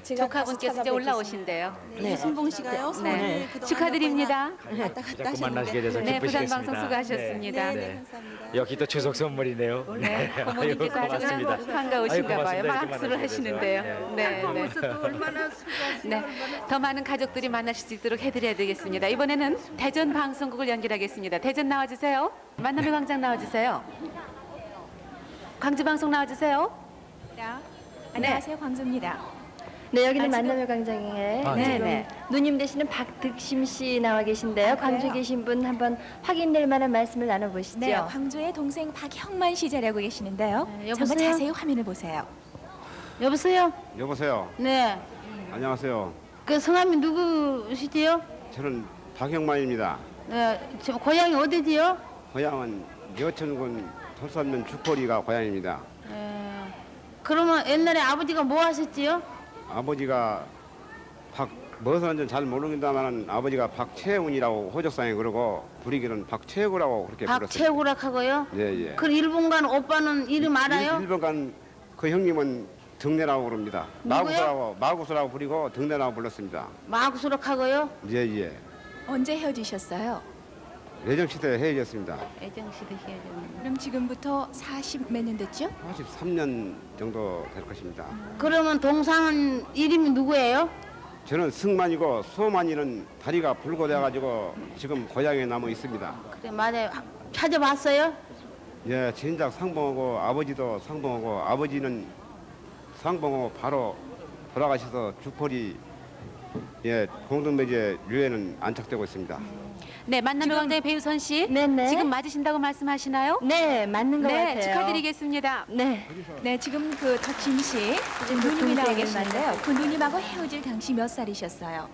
Speaker 10: 제가
Speaker 4: 조카분께서 이제
Speaker 10: 가서
Speaker 4: 올라오신대요.
Speaker 7: 네. 유순봉 씨가요. 서울을
Speaker 4: 네.
Speaker 7: 그동안
Speaker 4: 축하드립니다.
Speaker 7: 몇 번이나 왔다 갔다
Speaker 2: 자꾸 만나시게 돼서
Speaker 4: 네, 부산
Speaker 2: 기쁘시겠습니다.
Speaker 4: 방송 수고하셨습니다.
Speaker 7: 네,
Speaker 2: 네.
Speaker 7: 네, 감사합니다.
Speaker 2: 여기 또 추석 선물이네요.
Speaker 4: 네,
Speaker 2: 아이고,
Speaker 4: 고모님께서 아주
Speaker 2: 고맙습니다.
Speaker 4: 반가우신가
Speaker 2: 아이고,
Speaker 4: 봐요.
Speaker 2: 고맙습니다.
Speaker 4: 막
Speaker 2: 이렇게
Speaker 4: 악수를
Speaker 2: 만나시게
Speaker 4: 하시는데요.
Speaker 2: 돼서.
Speaker 4: 네, 네.
Speaker 6: 또 얼마나 수고하시고
Speaker 4: 네, 더 많은 가족들이 만나실 수 있도록 해드려야 되겠습니다. 이번에는 대전 방송국을 연결하겠습니다. 대전 나와주세요. 만남의 광장 나와주세요. 광주 방송 나와주세요.
Speaker 11: 안녕하세요, 광주입니다.
Speaker 1: 네, 여기는
Speaker 11: 아, 지금-
Speaker 1: 만남의 광장에
Speaker 2: 아,
Speaker 4: 네,
Speaker 1: 지금
Speaker 4: 네.
Speaker 1: 누님 되시는 박득심 씨 나와 계신데요. 광주에
Speaker 11: 그래요?
Speaker 1: 계신 분 한번 확인될 만한 말씀을 나눠보시죠.
Speaker 11: 네, 광주의 동생 박형만 씨 자리하고 계시는데요.
Speaker 1: 네,
Speaker 11: 정말
Speaker 1: 여보세요?
Speaker 11: 자세히 화면을 보세요.
Speaker 1: 여보세요?
Speaker 9: 여보세요.
Speaker 1: 네.
Speaker 9: 안녕하세요.
Speaker 1: 그 성함이 누구시지요?
Speaker 9: 저는 박형만입니다.
Speaker 1: 네, 저 고향이 어디지요?
Speaker 9: 고향은 여천군 돌산면 죽포리가 고향입니다.
Speaker 1: 그러면 옛날에 아버지가 뭐 하셨지요?
Speaker 9: 아버지가 무엇인지 잘 모르겠다만 아버지가 박채운이라고 호적상에 그러고 부리기는 박채구라고 그렇게 불렀어요.
Speaker 1: 박채구락하고요.
Speaker 9: 예, 예.
Speaker 1: 그 일본 간 오빠는 이름 알아요?
Speaker 9: 일본 간 그 형님은 등내라고 부릅니다.
Speaker 1: 누구요?
Speaker 9: 마구수라고 부리고 등내라고 불렀습니다.
Speaker 1: 마구수락하고요.
Speaker 9: 예, 예.
Speaker 11: 언제 헤어지셨어요?
Speaker 9: 예정시대에 헤어졌습니다.
Speaker 1: 애정시대 시절에.
Speaker 11: 그럼 지금부터 40 몇 년 됐죠?
Speaker 9: 43년 정도 될 것입니다.
Speaker 1: 그러면 동상은 이름이 누구예요?
Speaker 9: 저는 승만이고 수만이는 다리가 불고돼가지고 지금 고향에 남아 있습니다.
Speaker 1: 그래 맞아요. 찾아봤어요?
Speaker 9: 예, 진작 상봉하고 아버지도 상봉하고 아버지는 상봉하고 바로 돌아가셔서 주포리 예 공동묘지에 유해는 안착되고 있습니다.
Speaker 4: 네, 만남의 광장의 배유선 씨.
Speaker 1: 네네.
Speaker 4: 지금 맞으신다고 말씀하시나요?
Speaker 1: 네, 맞는 것
Speaker 4: 네,
Speaker 1: 같아요.
Speaker 4: 축하드리겠습니다.
Speaker 1: 네.
Speaker 11: 네, 지금 그 덕심 씨 지금
Speaker 1: 그
Speaker 11: 누님이 나와
Speaker 1: 동생을
Speaker 11: 계시는데요. 그 누님하고 헤어질 당시 몇 살이셨어요?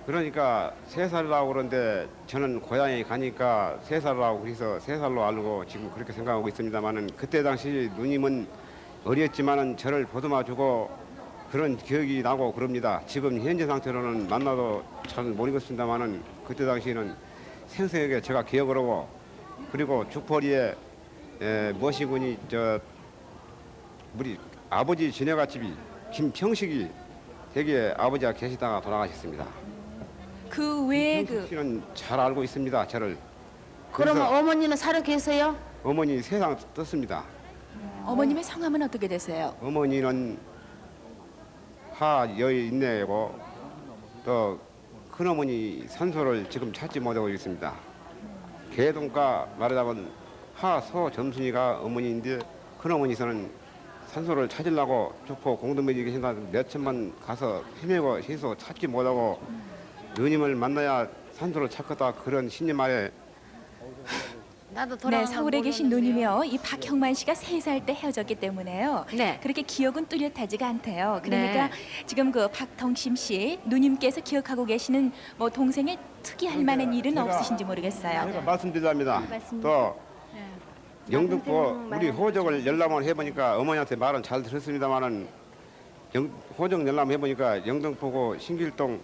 Speaker 9: 그러니까 3살이라고 그러는데 저는 고향에 가니까 3살이라고 그래서 3살로 알고 지금 그렇게 생각하고 있습니다만은 그때 당시 누님은 어렸지만은 저를 보듬어주고 그런 기억이 나고 그럽니다. 지금 현재 상태로는 만나도 잘 모르겠습니다만은 그때 당시에는 생생하게 제가 기억을 하고 그리고 죽포리에 머시군이 우리 아버지 지내갓집이 김평식이 되게 아버지가 계시다가 돌아가셨습니다.
Speaker 11: 그 외에
Speaker 9: 김평식 씨는 잘 알고 있습니다. 저를.
Speaker 1: 그러면
Speaker 9: 그래서
Speaker 1: 어머니는 살아 계세요?
Speaker 9: 어머니 세상 떴습니다.
Speaker 11: 어머님의 성함은 어떻게 되세요?
Speaker 9: 어머니는 하여인네고 또 큰어머니 산소를 지금 찾지 못하고 있습니다. 개동가 말하자면 하소점순이가 어머니인데 큰어머니서는 산소를 찾으려고 죽포 공동묘지 계신다 몇 천만 가서 헤매고 해서 찾지 못하고 누님을 만나야 산소를 찾겠다 그런 신념 아래
Speaker 1: 나도
Speaker 11: 네,
Speaker 1: 돌아간
Speaker 11: 서울에
Speaker 1: 건
Speaker 11: 계신
Speaker 1: 모르는데요.
Speaker 11: 누님이요. 이 박형만 씨가 3살 때 헤어졌기 때문에요.
Speaker 4: 네.
Speaker 11: 그렇게 기억은 뚜렷하지가 않대요. 그러니까
Speaker 4: 네.
Speaker 11: 지금 그 박덕심 씨 누님께서 기억하고 계시는 뭐 동생의 특이할 만한 일은
Speaker 9: 제가-
Speaker 11: 없으신지 모르겠어요.
Speaker 9: 제가 말씀드리랍니다.
Speaker 1: 말씀드려.
Speaker 9: 또 영등포
Speaker 1: 선생님
Speaker 9: 우리
Speaker 1: 말
Speaker 9: 호적을 열람을 해보니까 어머니한테 말은 잘 들었습니다만은 호적 열람 해보니까 영등포고 신길동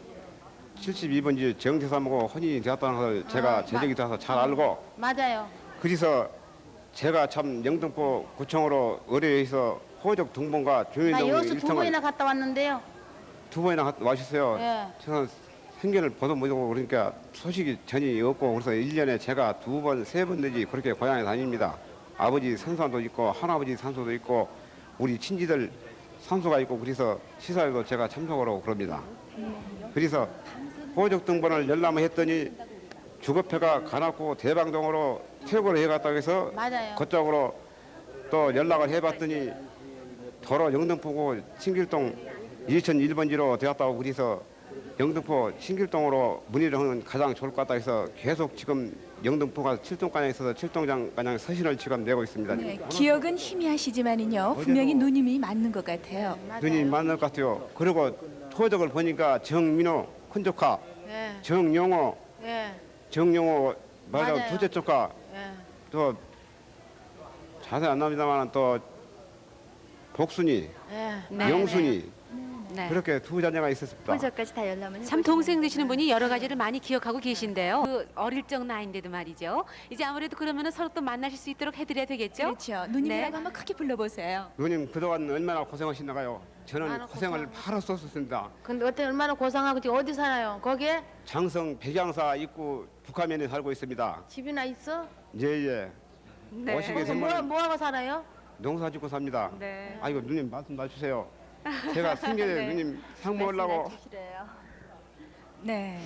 Speaker 9: 72번지 정대사하고 혼인이 되었다는 것을 제가 재적이 돼서 잘 알고
Speaker 1: 맞아요.
Speaker 9: 그래서 제가 참 영등포 구청으로 의뢰해서 호적 등본과
Speaker 1: 나
Speaker 9: 조현동
Speaker 1: 여수 두 번이나
Speaker 9: 일정을
Speaker 1: 갔다 왔는데요.
Speaker 9: 두 번이나 와셨어요.
Speaker 1: 예.
Speaker 9: 제가 생견을 보도 못하고 그러니까 소식이 전혀 없고 그래서 1년에 제가 2번, 3번 내지 그렇게 고향에 다닙니다. 아버지 산소도 있고 할아버지 산소도 있고 우리 친지들 산소가 있고 그래서 시사에도 제가 참석을 하고 그럽니다. 그래서 호적 등본을 열람을 했더니 주거패가 가납고 대방동으로 퇴거를 해갔다고 해서
Speaker 1: 맞아요.
Speaker 9: 그쪽으로 또 연락을 해봤더니 도로 영등포구 신길동 2001번지로 되었다고 그래서 영등포 신길동으로 문의를 하면 가장 좋을 것 같다 해서 계속 지금 영등포가 칠동가량에 있어서 칠동가량 서신을 지금 내고 있습니다.
Speaker 11: 네, 기억은 희미하시지만은요 분명히 누님이 맞는 것 같아요.
Speaker 9: 눈이 맞는 것 같아요. 그리고 토덕을 보니까 정민호 큰 조카,
Speaker 6: 예,
Speaker 9: 정용호,
Speaker 6: 예,
Speaker 9: 정용호 맞아
Speaker 6: 맞아요.
Speaker 9: 둘째 조카
Speaker 6: 예.
Speaker 9: 또 자세히 안 납니다만 또 복순이,
Speaker 6: 예.
Speaker 9: 영순이
Speaker 4: 네.
Speaker 9: 그렇게 두 자녀가 있었습니다.
Speaker 11: 혼자까지 다 열람을
Speaker 4: 참 동생 되시는 분이 여러 가지를 많이 기억하고 계신데요. 그 어릴 적 나이인데도 말이죠. 이제 아무래도 그러면은 서로 또 만나실 수 있도록 해드려야 되겠죠?
Speaker 11: 그렇죠. 누님이라고
Speaker 4: 네.
Speaker 11: 한번 크게 불러보세요.
Speaker 9: 누님 그동안 얼마나 고생하시나가요? 저는
Speaker 6: 얼마나
Speaker 9: 고생을 바로 썼습니다.
Speaker 6: 근데 어때 얼마나 고상하고 지금 어디 살아요? 거기에
Speaker 9: 장성 백양사 입구 북하면에 살고 있습니다.
Speaker 6: 집이나 있어?
Speaker 9: 예예.
Speaker 4: 네.
Speaker 9: 오시게
Speaker 6: 거기서
Speaker 9: 되면
Speaker 6: 뭐 하고 살아요?
Speaker 9: 농사 짓고 삽니다.
Speaker 4: 네.
Speaker 9: 아이고 누님 말씀 놔주세요. 제가 승계에 누님 상 먹으려고
Speaker 11: 네.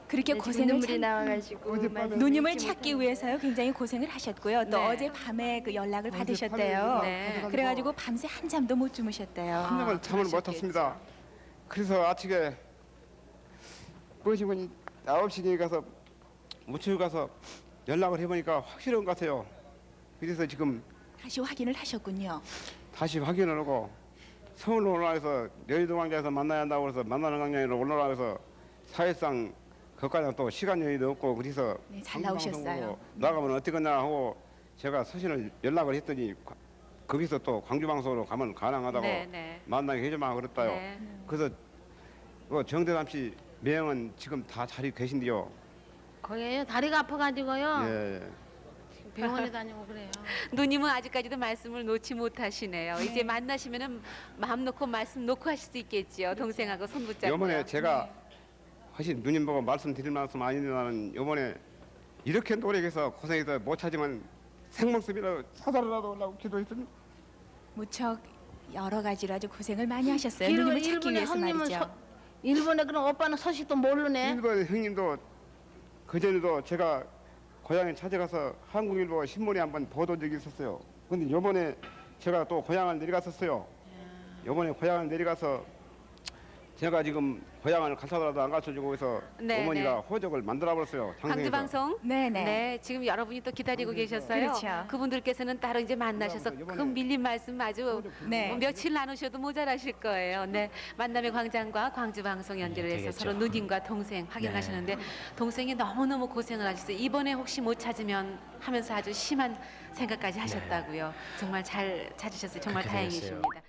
Speaker 11: 그렇게 고생을
Speaker 6: 눈물이 나와가지고
Speaker 11: 누님을 찾기 위해서요 굉장히 고생을 하셨고요. 또
Speaker 4: 네.
Speaker 11: 어제 밤에 그 연락을 받으셨대요.
Speaker 4: 네.
Speaker 11: 그래가지고 밤새 한잠도 못 주무셨대요.
Speaker 9: 한명을 잠을 못 잤습니다. 그래서 아침에 부시분이 9시에 가서 우측 가서 연락을 해보니까 확실한 것 같아요. 그래서 지금
Speaker 11: 다시 확인을 하셨군요.
Speaker 9: 다시 확인을 하고 서울로 올라와서 여의도광장에서 만나야 한다고 해서 만나는 광장으로 올라와서 사실상 거기까지 또 시간 여유도 없고 그래서
Speaker 11: 네, 잘 나오셨어요.
Speaker 9: 나가면 어떻겠나 하고 제가 서신을 연락을 했더니 거기서 또 광주방송으로 가면 가능하다고
Speaker 4: 네, 네.
Speaker 9: 만나게 해주마 그랬다요.
Speaker 4: 네.
Speaker 9: 그래서 정대담 씨 매형은 지금 다 자리 계신데요.
Speaker 6: 거기에요? 다리가 아파가지고요.
Speaker 9: 예.
Speaker 6: 병원에 다니고 그래요.
Speaker 4: 누님은 아직까지도 말씀을 놓지 못하시네요. 이제 만나시면은 마음 놓고 말씀 놓고 하실 수 있겠지요. 동생하고 손 붙잡고.
Speaker 9: 이번에 제가 사실 누님 보고 말씀드릴 말씀 아닌데는 이번에 이렇게 노력해서 고생해서 못 찾으면 생목숨이라도 사달라도 하려고 기도했습니다.
Speaker 11: 무척 여러 가지로 아주 고생을 많이 하셨어요. 누님을 찾기 위해서 말이죠.
Speaker 6: 일본에 그럼 오빠는 소식도 모르네.
Speaker 9: 일본 형님도 그전에도 제가 고향에 찾아가서 한국일보 신문에 한번 보도 적이 있었어요. 근데 이번에 제가 또 고향을 내려갔었어요. 이번에 고향을 내려가서 제가 지금 고향을 가서라도 안 가르쳐주고 해서
Speaker 4: 네,
Speaker 9: 어머니가
Speaker 4: 네.
Speaker 9: 호적을 만들어버렸어요.
Speaker 4: 광주 방송.
Speaker 11: 네네.
Speaker 4: 네, 지금 여러분이 또 기다리고 계셨어요.
Speaker 11: 그렇죠.
Speaker 4: 그분들께서는 따로 이제 만나셔서 그 밀린 말씀 아주
Speaker 11: 네.
Speaker 4: 뭐 며칠 나누셔도 모자라실 거예요. 네, 만남의 광장과 광주 방송 연결을 해서
Speaker 2: 되겠죠.
Speaker 4: 서로 누님과 동생 확인하시는데 동생이 너무너무 고생을 하셨어요. 이번에 혹시 못 찾으면 하면서 아주 심한 생각까지 하셨다고요. 정말 잘 찾으셨어요. 정말
Speaker 2: 그렇게 되었어요.
Speaker 4: 다행이십니다.